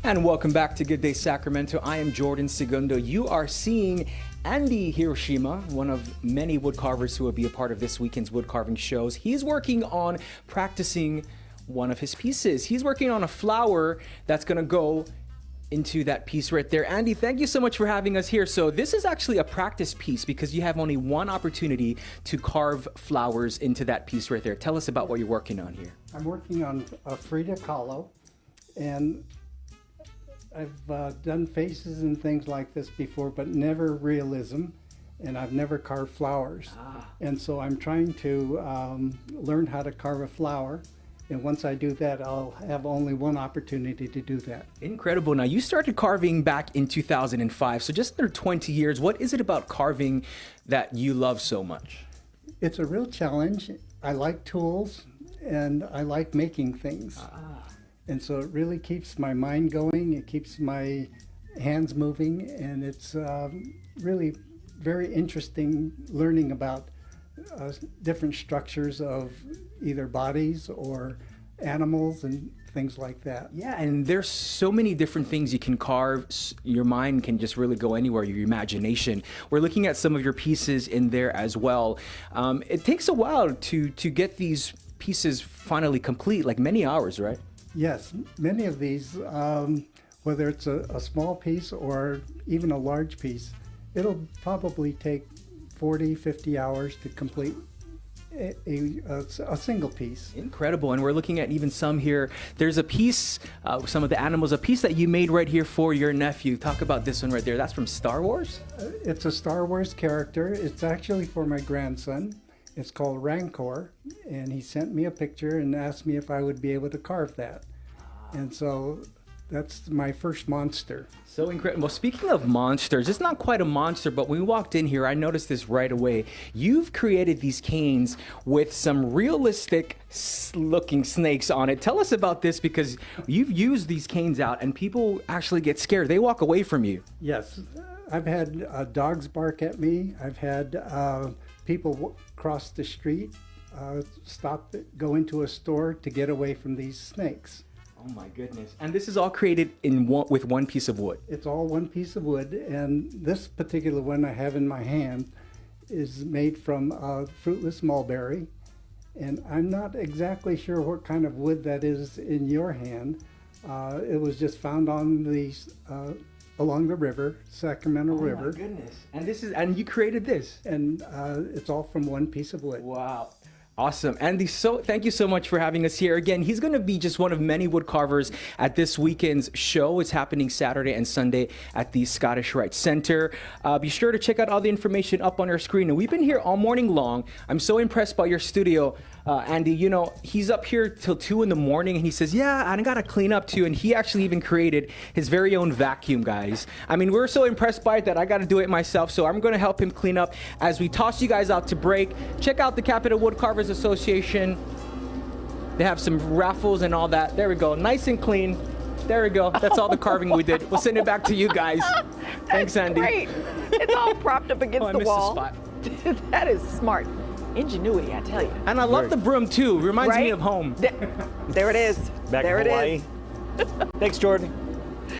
And welcome back to Good Day Sacramento. I am Jordan Segundo. You are seeing Andy Hiroshima, one of many woodcarvers who will be a part of this weekend's woodcarving shows. He's working on practicing one of his pieces. He's working on a flower that's going to go into that piece right there. Andy, thank you so much for having us here. So this is actually a practice piece because you have only one opportunity to carve flowers into that piece right there. Tell us about what you're working on here. I'm working on a Frida Kahlo, and I've done faces and things like this before, but never realism, and I've never carved flowers. And so I'm trying to learn how to carve a flower. And once I do that, I'll have only one opportunity to do that. Incredible. Now, you started carving back in 2005, so just under 20 years. What is it about carving that you love so much? It's a real challenge. I like tools, and I like making things. And so it really keeps my mind going, it keeps my hands moving, and it's really very interesting learning about different structures of either bodies or animals and things like that. Yeah, and there's so many different things you can carve. Your mind can just really go anywhere, your imagination. We're looking at some of your pieces in there as well. It takes a while to get these pieces finally complete, like many hours, right? Yes, many of these, whether it's a small piece or even a large piece, it'll probably take 40, 50 hours to complete a single piece. Incredible. And we're looking at even some here. There's a piece, some of the animals, a piece that you made right here for your nephew. Talk about this one right there. That's from Star Wars? It's a Star Wars character. It's actually for my grandson. It's called Rancor, and he sent me a picture and asked me if I would be able to carve that. And so that's my first monster. So incredible. Well, speaking of monsters, it's not quite a monster, but when we walked in here, I noticed this right away. You've created these canes with some realistic looking snakes on it. Tell us about this, because you've used these canes out and people actually get scared. They walk away from you. Yes. I've had dogs bark at me. I've had people cross the street, go into a store to get away from these snakes. Oh my goodness. And this is all created with one piece of wood. It's all one piece of wood, and this particular one I have in my hand is made from fruitless mulberry, and I'm not exactly sure what kind of wood that is in your hand. It was just found on along the river, Sacramento River. Oh my goodness. And you created this? And it's all from one piece of wood. Wow. Awesome. Andy, thank you so much for having us here. Again, he's going to be just one of many wood carvers at this weekend's show. It's happening Saturday and Sunday at the Scottish Rite Center. Be sure to check out all the information up on our screen. And we've been here all morning long. I'm so impressed by your studio, Andy. You know, he's up here till 2 in the morning, and he says, yeah, I got to clean up too. And he actually even created his very own vacuum, guys. I mean, we're so impressed by it that I got to do it myself. So I'm going to help him clean up as we toss you guys out to break. Check out the Capital Woodcarvers Association. They have some raffles and all that. There we go. Nice and clean. There we go. That's all the carving we did. We'll send it back to you guys. Thanks, Andy. Great. It's all propped up against the wall. I missed the spot. That is smart. Ingenuity, I tell you. And I love the broom too. Reminds me of home. There it is. Back there in it Hawaii. is. Thanks, Jordan.